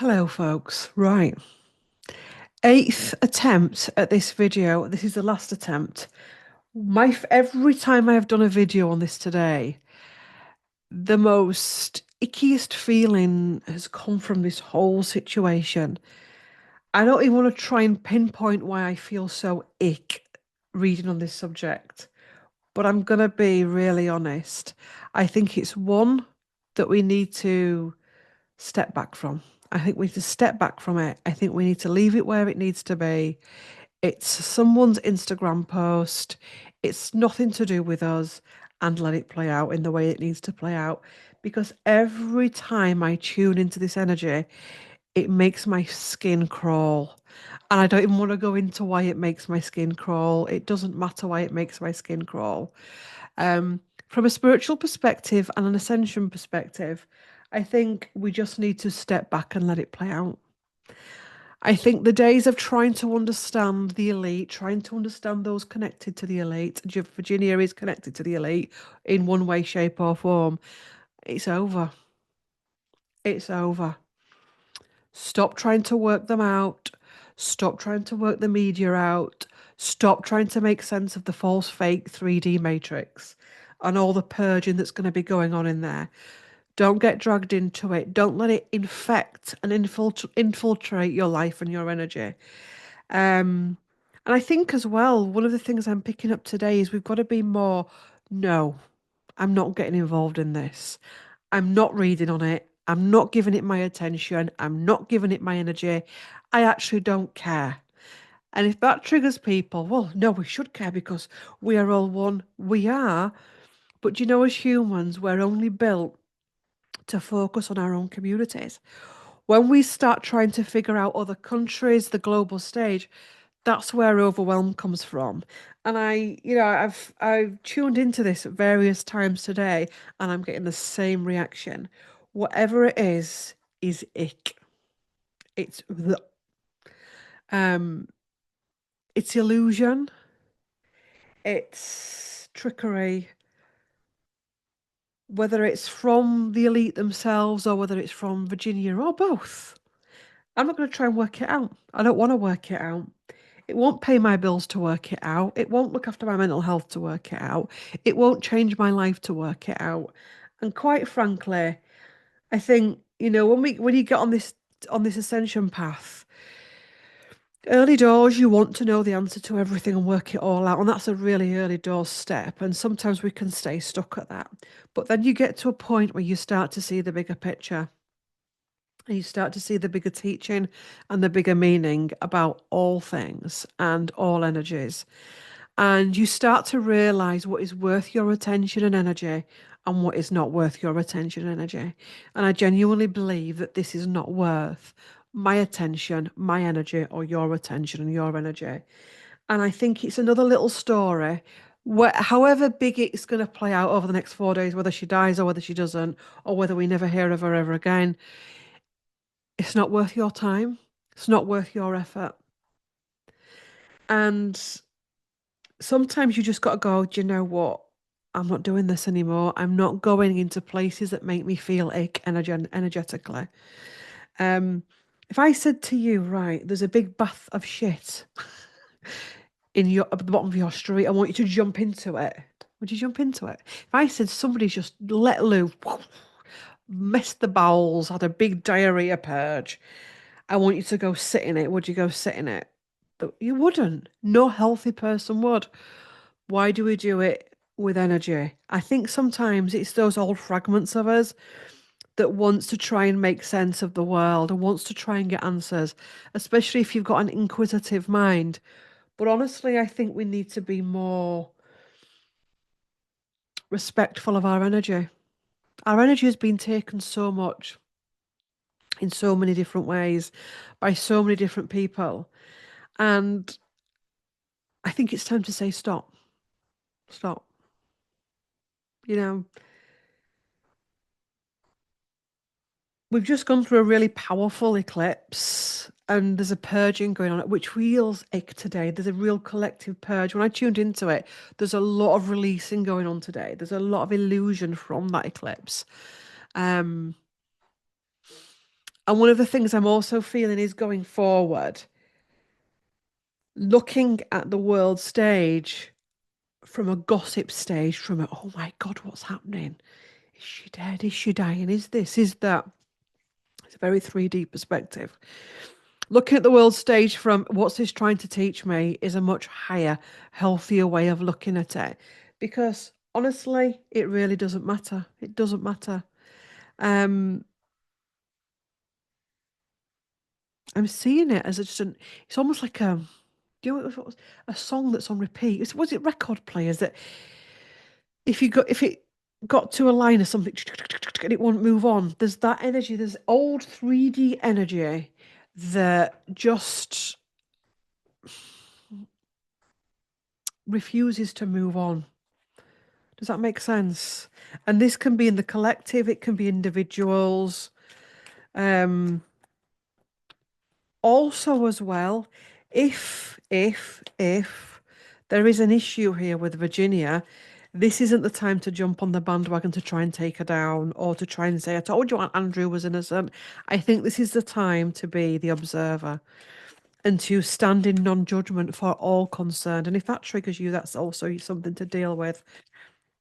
Hello, folks. Right. Eighth attempt at this video. This is the last attempt. Every time I have done a video on this today, the most ickiest feeling has come from this whole situation. I don't even want to try and pinpoint why I feel so ick reading on this subject, but I'm gonna be really honest. I think it's one that we need to step back from. I think we need to step back from it. I think we need to leave it where it needs to be. It's someone's Instagram post. It's nothing to do with us, and let it play out in the way it needs to play out. Because every time I tune into this energy, it makes my skin crawl. And I don't even want to go into why it makes my skin crawl. It doesn't matter why it makes my skin crawl. From a spiritual perspective and an ascension perspective, I think we just need to step back and let it play out. I think the days of trying to understand the elite, trying to understand those connected to the elite, Virginia is connected to the elite in one way, shape, or form, it's over. It's over. Stop trying to work them out. Stop trying to work the media out. Stop trying to make sense of the false, fake 3D matrix and all the purging that's going to be going on in there. Don't get dragged into it. Don't let it infect and infiltrate your life and your energy. And I think as well, one of the things I'm picking up today is we've got to be more, no, I'm not getting involved in this. I'm not reading on it. I'm not giving it my attention. I'm not giving it my energy. I actually don't care. And if that triggers people, well, no, we should care because we are all one. We are. But you know, as humans, we're only built to focus on our own communities. When we start trying to figure out other countries, the global stage, that's where overwhelm comes from. And I've tuned into this at various times today, and I'm getting the same reaction. Whatever it is ick. It's um, it's illusion. It's trickery. Whether it's from the elite themselves or whether it's from Virginia or both. I'm not going to try and work it out. I don't want to work it out. It won't pay my bills to work it out. It won't look after my mental health to work it out. It won't change my life to work it out. And quite frankly, I think, when you get on this ascension path, early doors, you want to know the answer to everything and work it all out. And that's a really early doors step. And sometimes we can stay stuck at that. But then you get to a point where you start to see the bigger picture. And you start to see the bigger teaching and the bigger meaning about all things and all energies. And you start to realize what is worth your attention and energy and what is not worth your attention and energy. And I genuinely believe that this is not worth my attention, my energy, or your attention and your energy. And I think it's another little story where, however big it's going to play out over the next 4 days, whether she dies or whether she doesn't, or whether we never hear of her ever again, it's not worth your time. It's not worth your effort. And sometimes you just got to go, do you know what? I'm not doing this anymore. I'm not going into places that make me feel ick energetically. Um, if I said to you, right, there's a big bath of shit at the bottom of your street, I want you to jump into it. Would you jump into it? If I said somebody's just let loose, messed the bowels, had a big diarrhea purge, I want you to go sit in it. Would you go sit in it? But you wouldn't. No healthy person would. Why do we do it with energy? I think sometimes it's those old fragments of us that wants to try and make sense of the world and wants to try and get answers, especially if you've got an inquisitive mind. But honestly, I think we need to be more respectful of our energy. Our energy has been taken so much in so many different ways by so many different people. And I think it's time to say stop. Stop. You know, we've just gone through a really powerful eclipse and there's a purging going on, which feels ick today. There's a real collective purge. When I tuned into it, there's a lot of releasing going on today. There's a lot of illusion from that eclipse. Um, And one of the things I'm also feeling is going forward, looking at the world stage from a gossip stage, from a, oh my God, what's happening? Is she dead? Is she dying? Is this? Is that? It's a very 3D perspective. Looking at the world stage from what's this trying to teach me is a much higher, healthier way of looking at it. Because honestly, it really doesn't matter. It doesn't matter. Um, I'm seeing it as just an, it's almost like a, you know, what was a song that's on repeat. Was it record players that if it got to a line or something and it won't move on, there's that energy, there's old 3D energy that just refuses to move on. Does that make sense? And this can be in the collective, it can be individuals. Um, Also, as well, if there is an issue here with Virginia, this isn't the time to jump on the bandwagon to try and take her down or to try and say, I told you Andrew was innocent. I think this is the time to be the observer and to stand in non-judgment for all concerned. And if that triggers you, that's also something to deal with.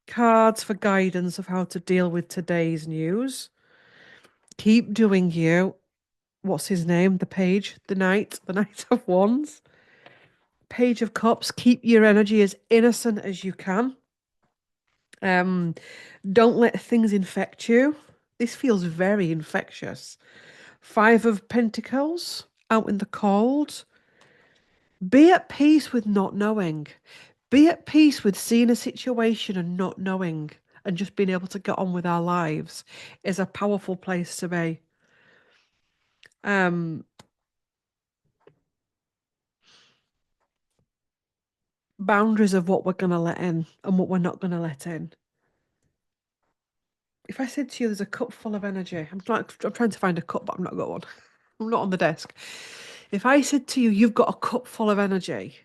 Cards for guidance of how to deal with today's news. Keep doing you. What's his name? The Knight of Wands. Page of Cups. Keep your energy as innocent as you can. Don't let things infect you. This feels very infectious. Five of Pentacles. Out in the cold. Be at peace with not knowing. Be at peace with seeing a situation and not knowing and just being able to get on with our lives is a powerful place to be. Boundaries of what we're going to let in and what we're not going to let in. If I said to you, there's a cup full of energy, I'm trying to find a cup, but I'm not got one. I'm not on the desk. If I said to you, you've got a cup full of energy,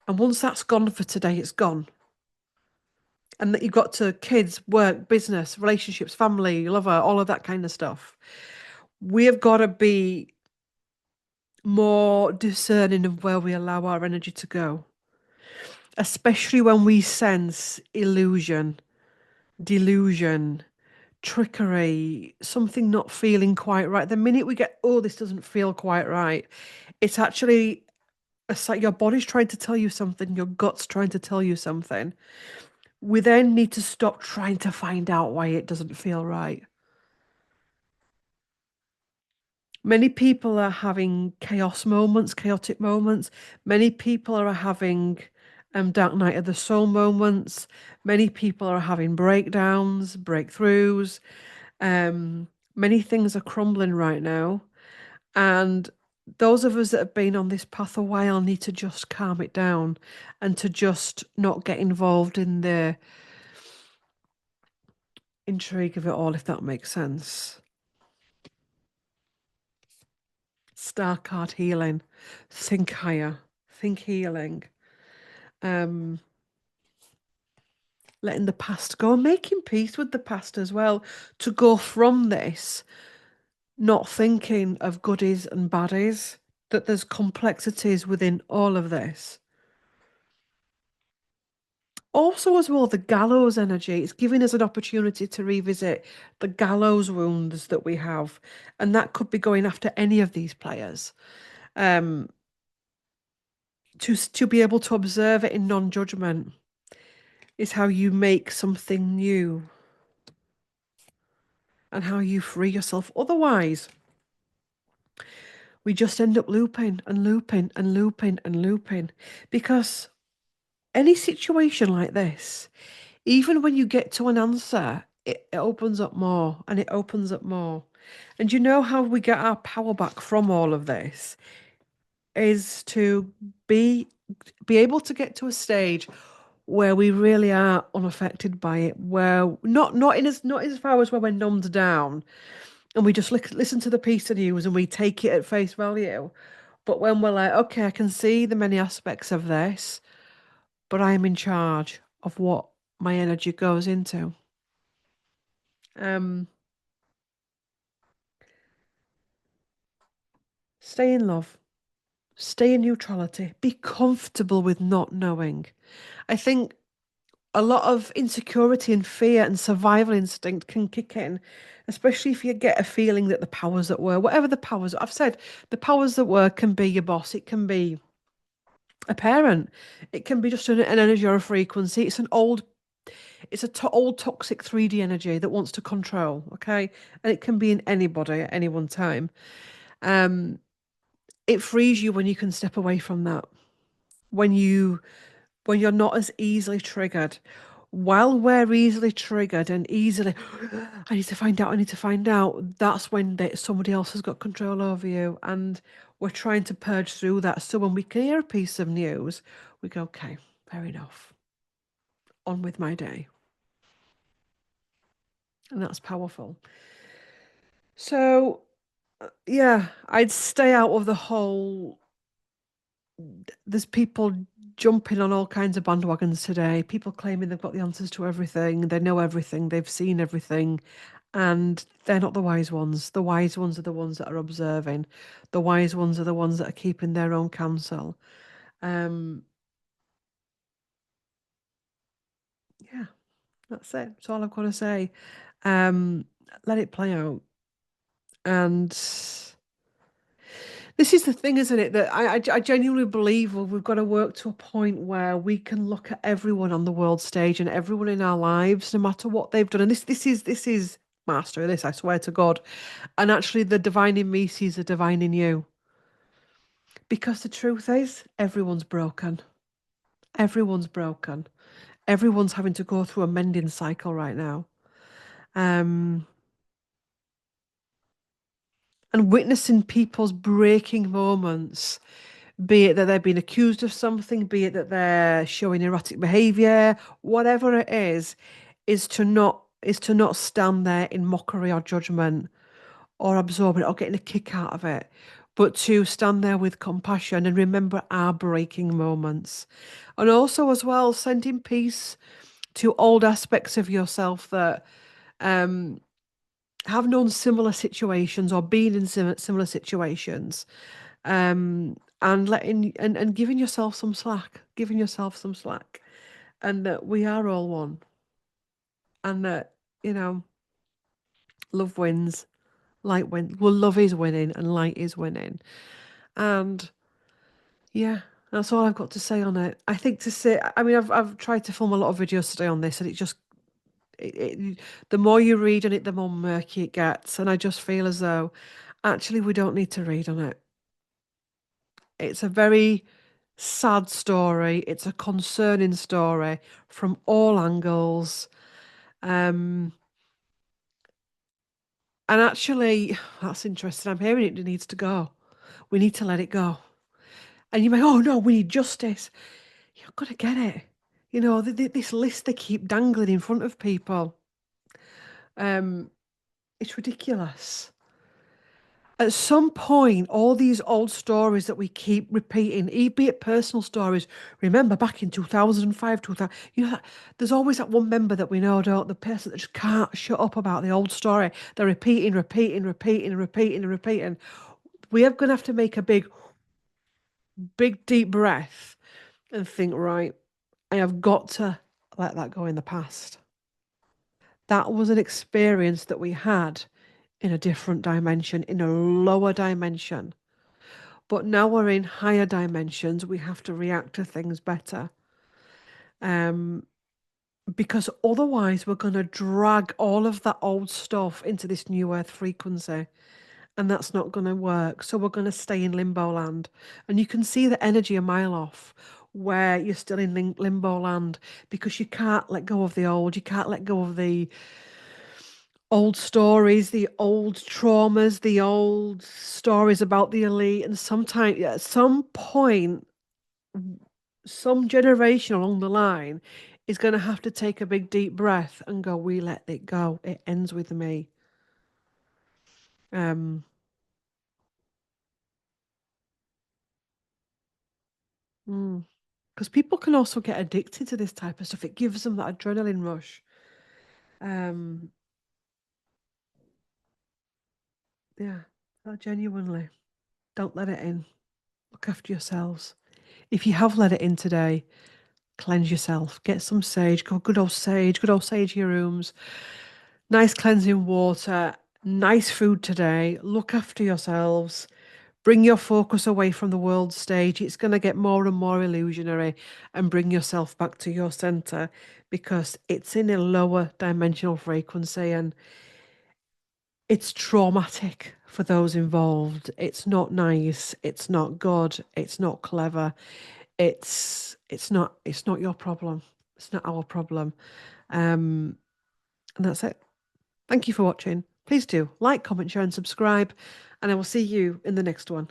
and once that's gone for today, it's gone. And that you've got to kids, work, business, relationships, family, lover, all of that kind of stuff. We have got to be more discerning of where we allow our energy to go, especially when we sense illusion, delusion, trickery, something not feeling quite right. The minute we get, oh, this doesn't feel quite right, it's actually like your body's trying to tell you something, your gut's trying to tell you something. We then need to stop trying to find out why it doesn't feel right. Many people are having chaotic moments. Many people are having dark night of the soul moments. Many people are having breakdowns, breakthroughs. Many things are crumbling right now. And those of us that have been on this path a while need to just calm it down and to just not get involved in the intrigue of it all, if that makes sense. Star card healing. Think higher. Think healing. Letting the past go, making peace with the past as well, to go from this, not thinking of goodies and baddies, that there's complexities within all of this. Also, as well, the gallows energy, it's giving us an opportunity to revisit the gallows wounds that we have. And that could be going after any of these players. To be able to observe it in non-judgment is how you make something new and how you free yourself. Otherwise, we just end up looping and looping and looping and looping. Because any situation like this, even when you get to an answer, it opens up more and it opens up more. And you know how we get our power back from all of this is to be able to get to a stage where we really are unaffected by it, where not as far as where we're numbed down and we just listen to the piece of news and we take it at face value, but when we're like, okay, I can see the many aspects of this, but I am in charge of what my energy goes into. Um, Stay in love. Stay in neutrality. Be comfortable with not knowing. I think a lot of insecurity and fear and survival instinct can kick in, especially if you get a feeling that the powers that were, whatever the powers, I've said, the powers that were can be your boss, it can be a parent, it can be just an energy or a frequency. It's old toxic 3D energy that wants to control, okay? And it can be in anybody at any one time. Um, it frees you when you can step away from that. When you're not as easily triggered. While we're easily triggered and easily, I need to find out, I need to find out, that's when somebody else has got control over you. And we're trying to purge through that. So when we can hear a piece of news, we go, okay, fair enough. On with my day. And that's powerful. So, yeah, I'd stay out of the whole. There's people jumping on all kinds of bandwagons today. People claiming they've got the answers to everything, they know everything, they've seen everything, and they're not the wise ones. The wise ones are the ones that are observing. The wise ones are the ones that are keeping their own counsel. Um, yeah, that's it. That's all I've got to say. Um, Let it play out. And this is the thing, isn't it? That I genuinely believe we've got to work to a point where we can look at everyone on the world stage and everyone in our lives, no matter what they've done. And this is master of this, I swear to God. And actually, the divine in me sees the divine in you. Because the truth is, everyone's broken. Everyone's broken. Everyone's having to go through a mending cycle right now. Um, and witnessing people's breaking moments, be it that they're being accused of something, be it that they're showing erratic behavior, whatever it is to not stand there in mockery or judgment or absorb it or getting a kick out of it, but to stand there with compassion and remember our breaking moments. And also as well, sending peace to old aspects of yourself that um have known similar situations or been in similar situations, and and giving yourself some slack, and that we are all one, and that you know love wins, light wins. Well, love is winning, and light is winning, and yeah. That's all I've got to say on it. I think to say, I mean, I've tried to film a lot of videos today on this, and the more you read on it, the more murky it gets. And I just feel as though actually we don't need to read on it. It's a very sad story. It's a concerning story from all angles. Um, and actually, that's interesting. I'm hearing it needs to go. We need to let it go. And you may, oh no, we need justice. You've got to get it. This list they keep dangling in front of people. Um, it's ridiculous. At some point, all these old stories that we keep repeating, be it personal stories, remember back in 2005, 2000, there's always that one member that we know, don't, the person that just can't shut up about the old story. They're repeating, repeating, repeating, repeating, and repeating. We are going to have to make a big, big, deep breath and think, right, I have got to let that go in the past. That was an experience that we had in a different dimension, in a lower dimension. But now we're in higher dimensions, we have to react to things better. Because otherwise, we're going to drag all of that old stuff into this new earth frequency. And that's not going to work. So we're going to stay in limbo land. And you can see the energy a mile off where you're still in limbo land because you can't let go of the old. You can't let go of the old stories, the old traumas, the old stories about the elite. And sometimes, at some point, some generation along the line is going to have to take a big deep breath and go, we let it go. It ends with me. Um, because people can also get addicted to this type of stuff. It gives them that adrenaline rush. Um, yeah, genuinely. Don't let it in. Look after yourselves. If you have let it in today, cleanse yourself. Get some sage. Go good old sage. Good old sage in your rooms. Nice cleansing water. Nice food today. Look after yourselves. Bring your focus away from the world stage. It's going to get more and more illusionary, and bring yourself back to your center, because it's in a lower dimensional frequency and it's traumatic for those involved. It's not nice. It's not good. It's not clever. It's not your problem. It's not our problem. And that's it. Thank you for watching. Please do like, comment, share, and subscribe, and I will see you in the next one.